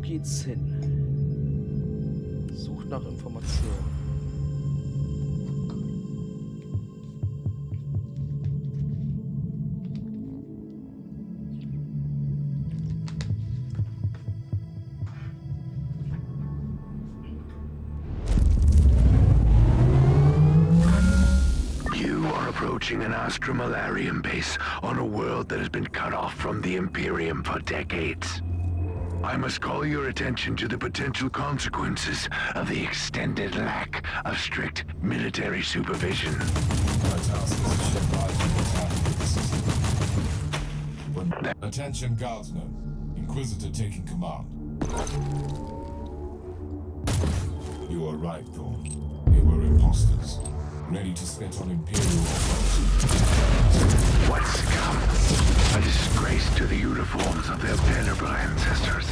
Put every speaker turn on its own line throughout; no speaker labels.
geht's hin? Sucht nach Informationen.
An Astromalarian base on a world that has been cut off from the Imperium for decades. I must call your attention to the potential consequences of the extended lack of strict military supervision.
Attention, Guardsmen. Inquisitor taking command. You are right, Thorn. They were imposters. Ready to spit on Imperial authority.
What scum? A disgrace to the uniforms of their venerable ancestors.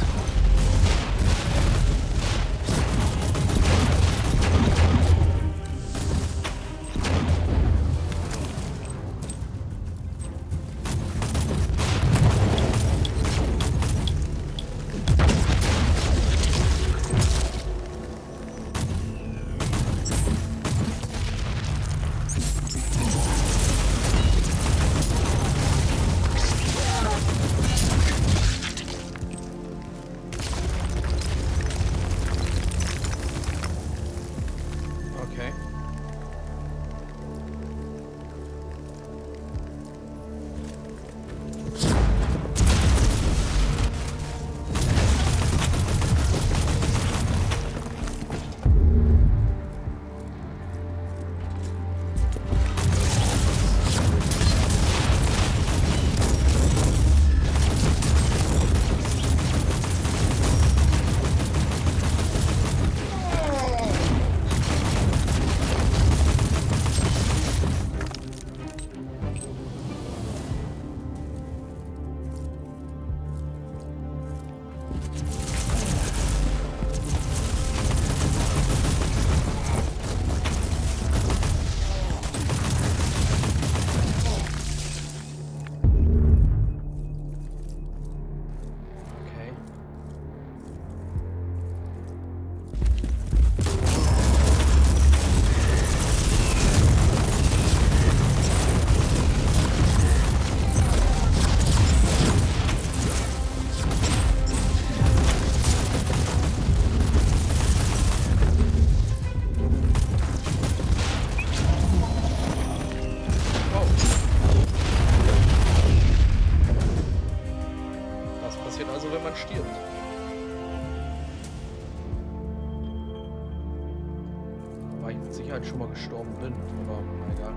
Schon mal gestorben bin, aber egal.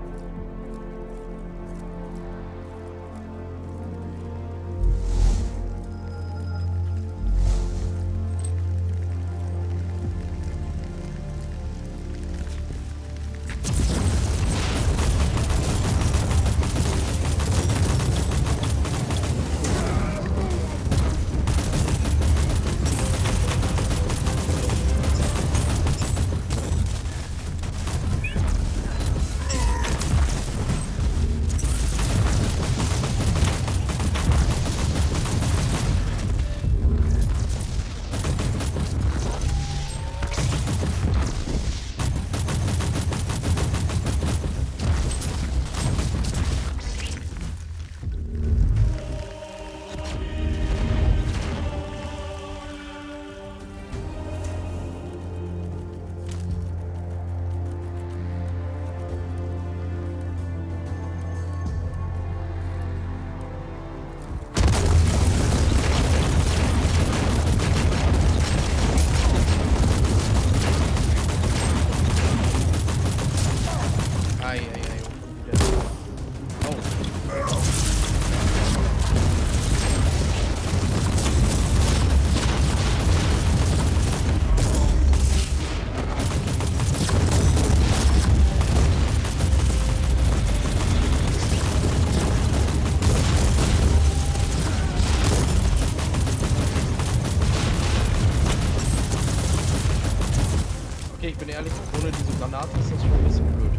Okay, ich bin ehrlich, ohne diese Granate ist das schon ein bisschen blöd.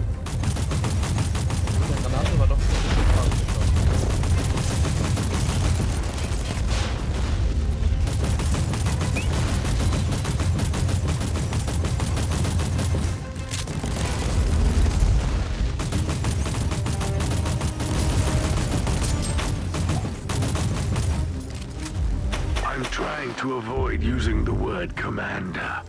Die Granate war doch schon ein bisschen praktischer.
trying to avoid using the word commander.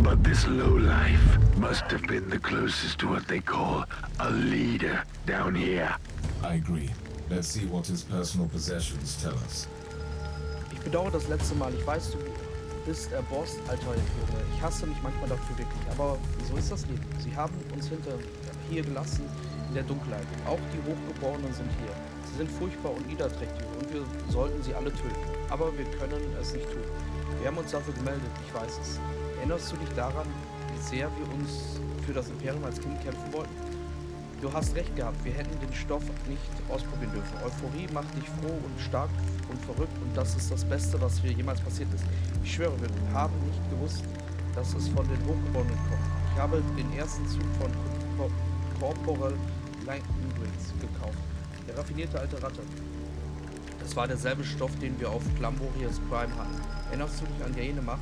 But this lowlife must have been the closest to what they call a leader down here.
I agree. Let's see what his personal possessions tell us.
Ich bedauere das letzte Mal. Ich weiß, du bist erbost, alter Junge. Ich hasse mich manchmal dafür wirklich. Aber so ist das Leben. Sie haben uns hier gelassen in der Dunkelheit. Auch die Hochgeborenen sind hier. Sie sind furchtbar und niederträchtig und wir sollten sie alle töten. Aber wir können es nicht tun. Wir haben uns dafür gemeldet, ich weiß es. Erinnerst du dich daran, wie sehr wir uns für das Imperium als Kind kämpfen wollten? Du hast recht gehabt, wir hätten den Stoff nicht ausprobieren dürfen. Euphorie macht dich froh und stark und verrückt und das ist das Beste, was mir jemals passiert ist. Ich schwöre, wir haben nicht gewusst, dass es von den Hochgeborenen kommt. Ich habe den ersten Zug von Corporal Langrings gekauft. Der raffinierte alte Ratte. Das war derselbe Stoff, den wir auf Glamborius Prime hatten. Erinnerst du dich an jene Nacht?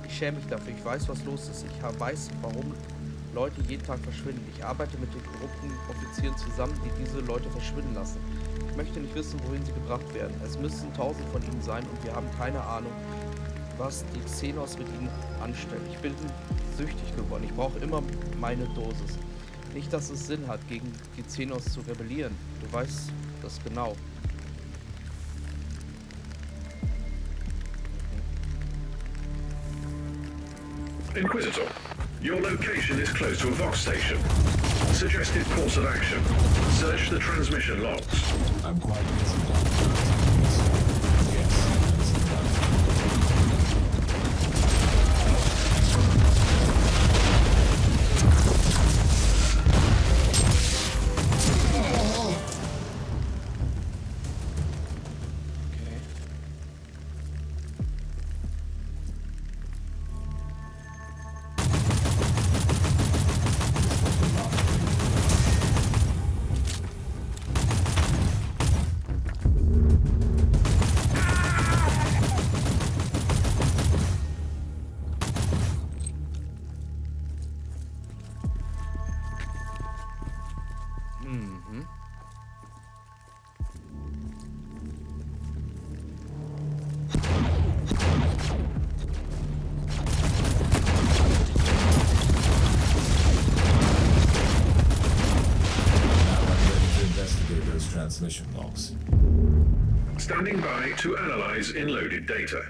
Ich schäme mich dafür. Ich weiß, was los ist. Ich weiß, warum Leute jeden Tag verschwinden. Ich arbeite mit den korrupten Offizieren zusammen, die diese Leute verschwinden lassen. Ich möchte nicht wissen, wohin sie gebracht werden. Es müssen 1000 von ihnen sein und wir haben keine Ahnung, was die Xenos mit ihnen anstellen. Ich bin süchtig geworden. Ich brauche immer meine Dosis. Nicht, dass es Sinn hat, gegen die Xenos zu rebellieren. Du weißt das genau.
Inquisitor, your location is close to a Vox station. Suggested course of action. Search the transmission logs.
I'm quite busy documenting this. Yes, that's the plan. Transmission logs.
Standing by to analyze inloaded data.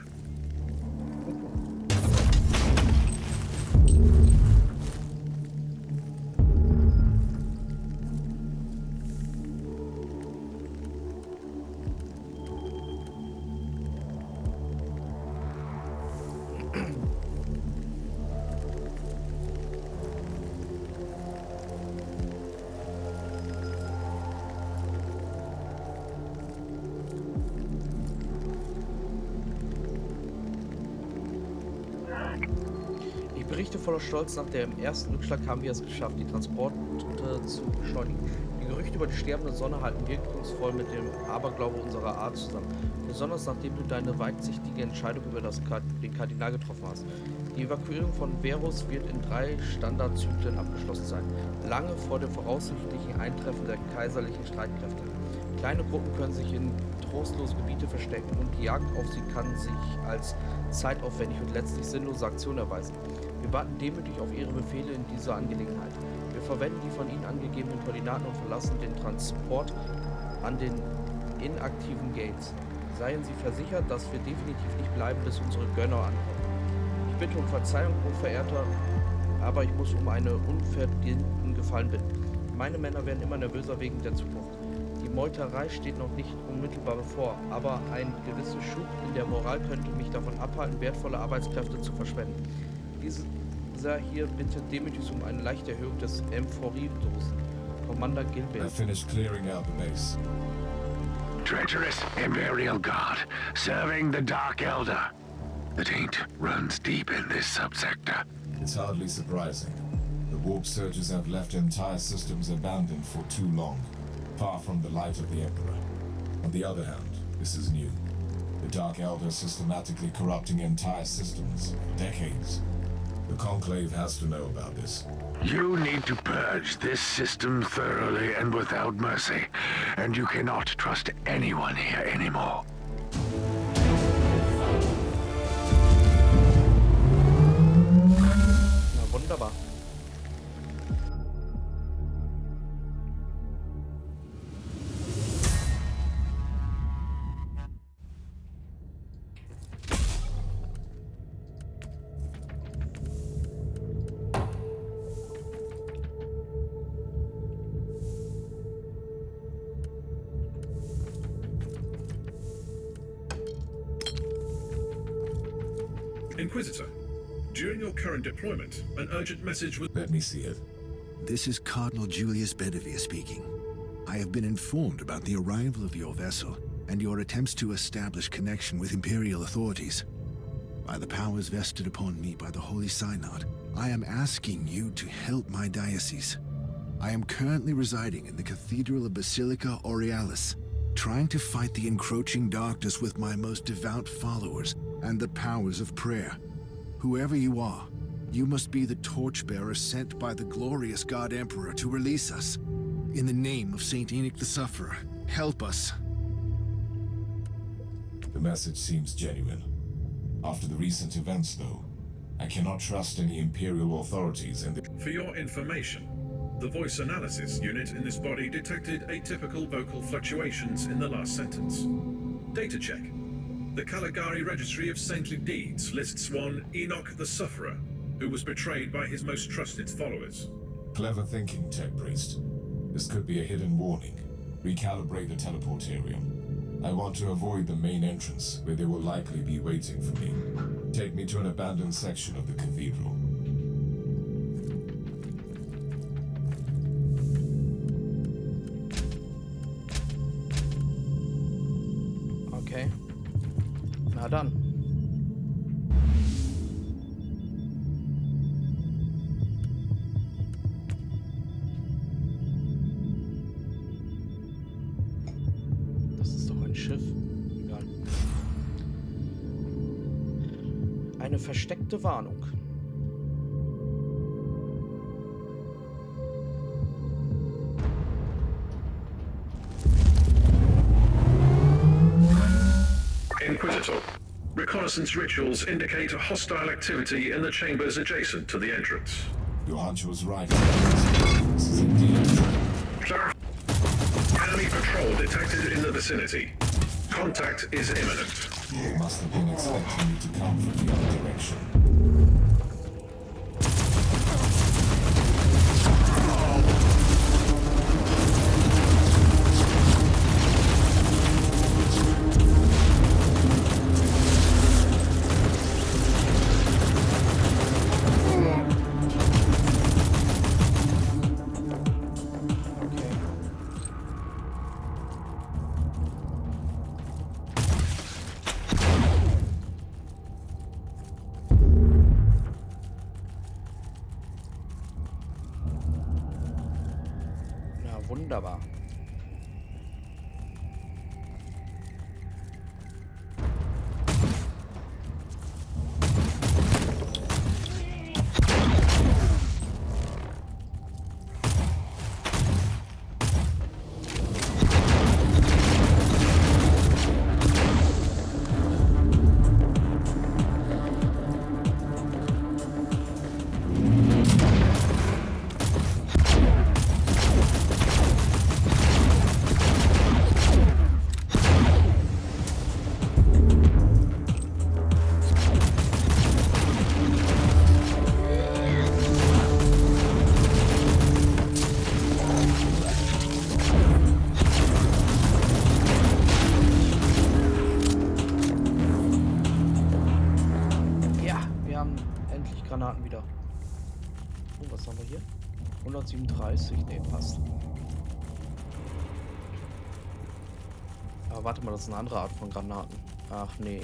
Berichte voller Stolz, nach dem ersten Rückschlag haben wir es geschafft, die Transporte zu beschleunigen. Die Gerüchte über die sterbende Sonne halten wirkungsvoll mit dem Aberglaube unserer Art zusammen. Besonders nachdem du deine weitsichtige Entscheidung über den Kardinal getroffen hast. Die Evakuierung von Verus wird in 3 Standardzyklen abgeschlossen sein, lange vor dem voraussichtlichen Eintreffen der kaiserlichen Streitkräfte. Kleine Gruppen können sich in trostlose Gebiete verstecken und die Jagd auf sie kann sich als zeitaufwendig und letztlich sinnlose Aktion erweisen. Wir warten demütig auf Ihre Befehle in dieser Angelegenheit. Wir verwenden die von Ihnen angegebenen Koordinaten und verlassen den Transport an den inaktiven Gates. Seien Sie versichert, dass wir definitiv nicht bleiben, bis unsere Gönner ankommen. Ich bitte um Verzeihung, Hochverehrter, aber ich muss um einen unverdienten Gefallen bitten. Meine Männer werden immer nervöser wegen der Zukunft. Die Meuterei steht noch nicht unmittelbar bevor, aber ein gewisser Schub in der Moral könnte mich davon abhalten, wertvolle Arbeitskräfte zu verschwenden. Dieser hier bittet demütig um eine leichte Erhöhung des Emphoriedosen. Commander Gilbert.
I finished clearing out the base.
Treacherous Imperial Guard, serving the Dark Elder. The taint runs deep in this subsector.
It's hardly surprising. The warp surges have left entire systems abandoned for too long, far from the light of the Emperor. On the other hand, this is new. The Dark Elder systematically corrupting entire systems for decades. The Conclave has to know about this.
You need to purge this system thoroughly and without mercy, and you cannot trust anyone here anymore.
Inquisitor, during your current deployment, an urgent message was...
Let me see it.
This is Cardinal Julius Bedivere speaking. I have been informed about the arrival of your vessel and your attempts to establish connection with Imperial authorities. By the powers vested upon me by the Holy Synod, I am asking you to help my diocese. I am currently residing in the Cathedral of Basilica Aurealis, trying to fight the encroaching darkness with my most devout followers and the powers of prayer. Whoever you are, you must be the torchbearer sent by the glorious God Emperor to release us. In the name of Saint Enoch the Sufferer, help us.
The message seems genuine. After the recent events, though, I cannot trust any Imperial authorities in the...
For your information, the voice analysis unit in this body detected atypical vocal fluctuations in the last sentence. Data check. The Caligari Registry of Saintly Deeds lists one Enoch the Sufferer, who was betrayed by his most trusted followers.
Clever thinking, Tech Priest. This could be a hidden warning. Recalibrate the teleportarium. I want to avoid the main entrance, where they will likely be waiting for me. Take me to an abandoned section of the cathedral.
Okay. Na dann. Das ist doch ein Schiff. Egal. Eine versteckte Warnung.
Inquisitor, reconnaissance rituals indicate a hostile activity in the chambers adjacent to the entrance.
Your hunch was right. This is indeed true.
Enemy patrol detected in the vicinity. Contact is imminent.
They must have been expecting you to come from the other direction.
Wunderbar. Granaten wieder. Oh, was haben wir hier? 137, ne, passt. Aber warte mal, das ist eine andere Art von Granaten. Ach nee.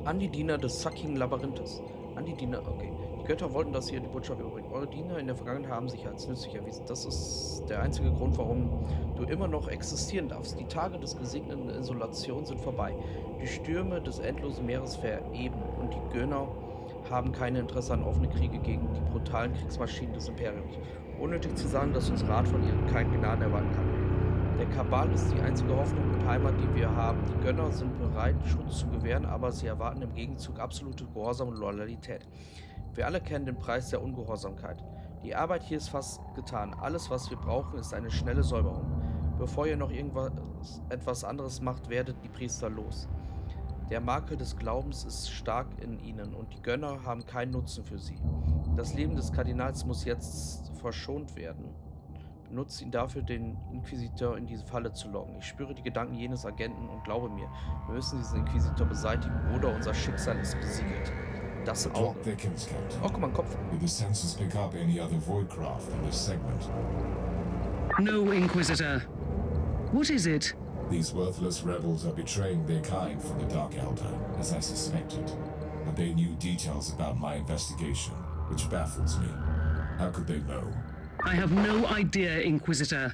An die Diener des Sucking Labyrinthes. An die Diener, okay. Die Götter wollten, dass ihr die Botschaft überbringt. Eure Diener in der Vergangenheit haben sich als nützlich erwiesen. Das ist der einzige Grund, warum du immer noch existieren darfst. Die Tage des gesegneten Isolation sind vorbei. Die Stürme des endlosen Meeres vereben und die Gönner haben kein Interesse an offene Kriege gegen die brutalen Kriegsmaschinen des Imperiums. Unnötig zu sagen, dass uns Rat von ihnen keinen Gnaden erwarten kann. Der Kabal ist die einzige Hoffnung und Heimat, die wir haben. Die Gönner sind bereit, Schutz zu gewähren, aber sie erwarten im Gegenzug absolute Gehorsam und Loyalität. Wir alle kennen den Preis der Ungehorsamkeit. Die Arbeit hier ist fast getan. Alles, was wir brauchen, ist eine schnelle Säuberung. Bevor ihr noch etwas anderes macht, werdet die Priester los. Der Makel des Glaubens ist stark in ihnen und die Gönner haben keinen Nutzen für sie. Das Leben des Kardinals muss jetzt verschont werden. Benutzt ihn dafür, den Inquisitor in diese Falle zu locken. Ich spüre die Gedanken jenes Agenten und glaube mir, wir müssen diesen Inquisitor beseitigen oder unser Schicksal ist besiegelt. Das
The
Auge.
plot thickens, Captain.
Oh, guck mal, ein Kopf.
Did the sensors pick up any other void craft in this segment?
No, Inquisitor. What is it?
These worthless rebels are betraying their kind for the Dark Elder, as I suspected. But they knew details about my investigation, which baffles me. How could they know?
I have no idea, Inquisitor.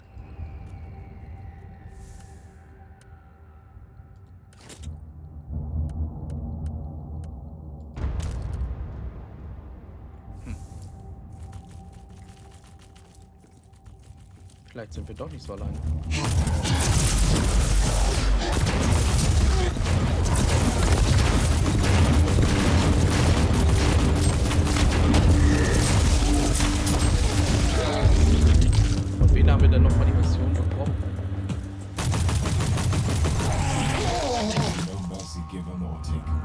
Vielleicht sind wir doch nicht so allein. Von wen haben wir denn nochmal die Mission bekommen?
No mercy given or taken.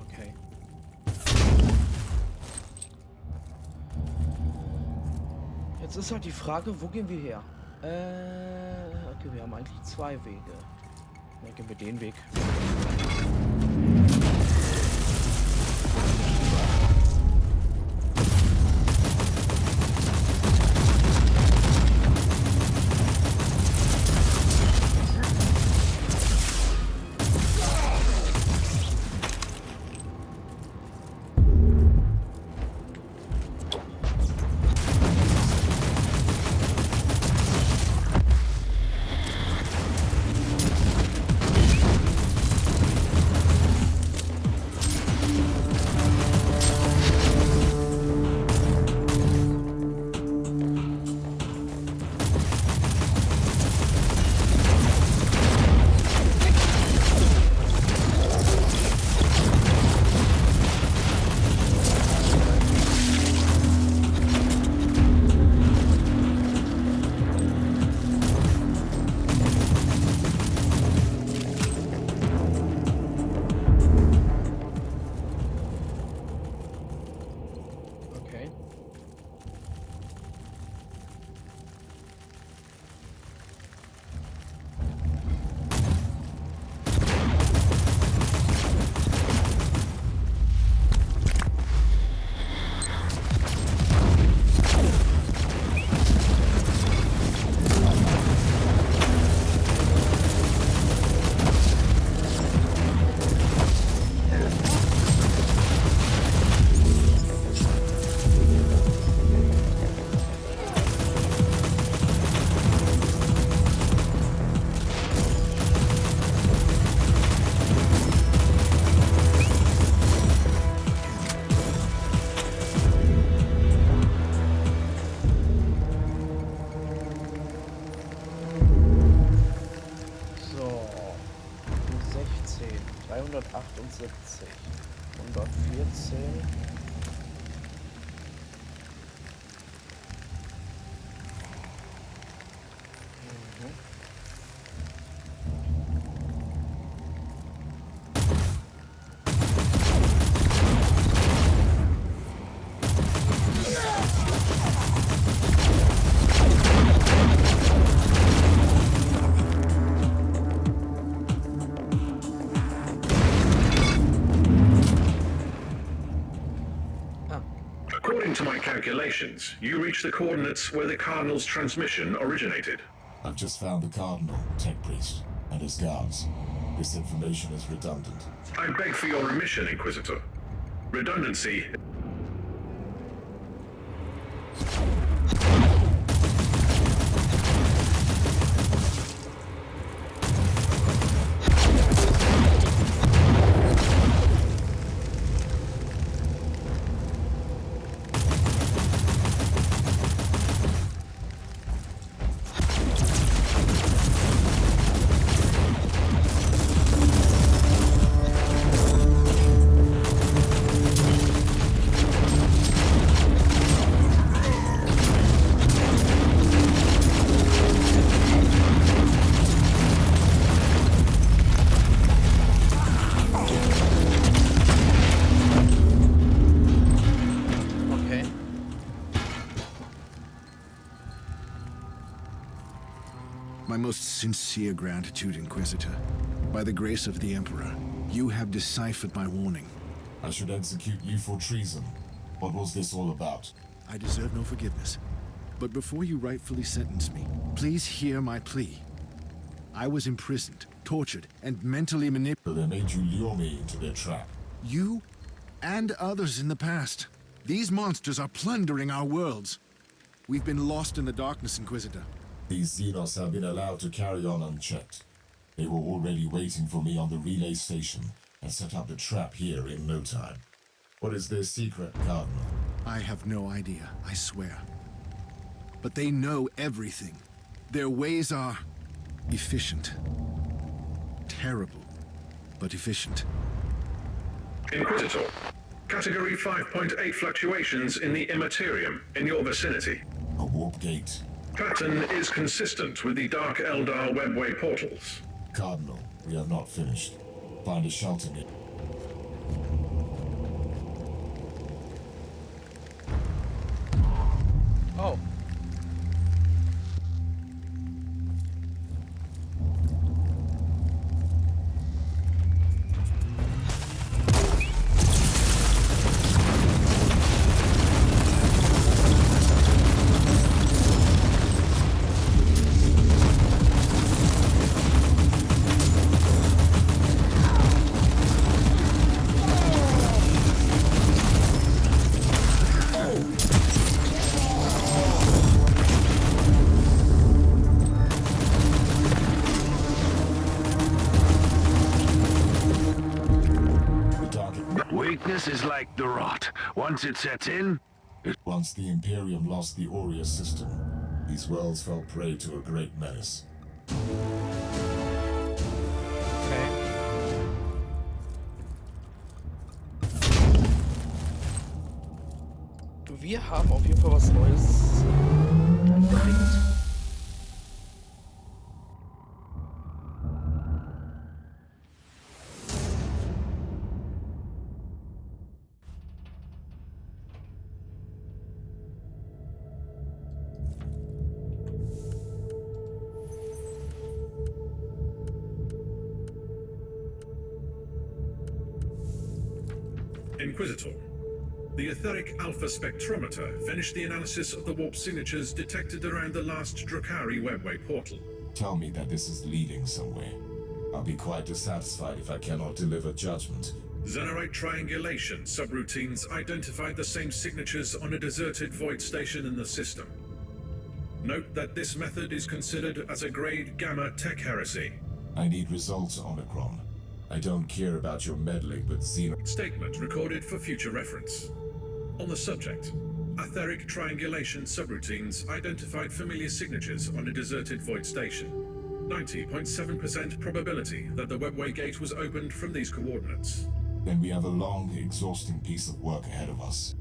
Okay. Jetzt ist halt die Frage, wo gehen wir her? Okay, wir haben eigentlich zwei Wege. Dann gehen wir den Weg. Okay. So, 16, 378, 114.
calculations, you reach the coordinates where the Cardinal's transmission originated.
I've just found the Cardinal, Tech Priest, and his guards. This information is redundant.
I beg for your remission, Inquisitor. Redundancy.
My most sincere gratitude, Inquisitor. By the grace of the Emperor, you have deciphered my warning.
I should execute you for treason. What was this all about?
I deserve no forgiveness. But before you rightfully sentence me, please hear my plea. I was imprisoned, tortured, and mentally manipulated.
They made you lure me into their trap.
You and others in the past. These monsters are plundering our worlds. We've been lost in the darkness, Inquisitor.
These Xenos have been allowed to carry on unchecked. They were already waiting for me on the relay station and set up the trap here in no time. What is their secret, Cardinal?
I have no idea, I swear. But they know everything. Their ways are efficient. Terrible, but efficient.
Inquisitor, Category 5.8 fluctuations in the Immaterium in your vicinity.
A warp gate.
Pattern is consistent with the Dark Eldar webway portals.
Cardinal, we are not finished. Find a shelter near.
Oh.
Weakness is like the rot. Once it sets in,
Once the Imperium lost the Aurea system, these worlds fell prey to a great menace.
Okay. Wir haben auf jeden Fall was Neues entdeckt.
Inquisitor, the etheric alpha spectrometer finished the analysis of the warp signatures detected around the last Drakari webway portal.
Tell me that this is leading somewhere. I'll be quite dissatisfied if I cannot deliver judgment.
Xenorite triangulation subroutines identified the same signatures on a deserted void station in the system. Note that this method is considered as a grade Gamma tech heresy.
I need results, Omicron. I don't care about your meddling with Xenos.
Statement recorded for future reference. On the subject, etheric triangulation subroutines identified familiar signatures on a deserted void station. 90.7% probability that the webway gate was opened from these coordinates.
Then we have a long, exhausting piece of work ahead of us.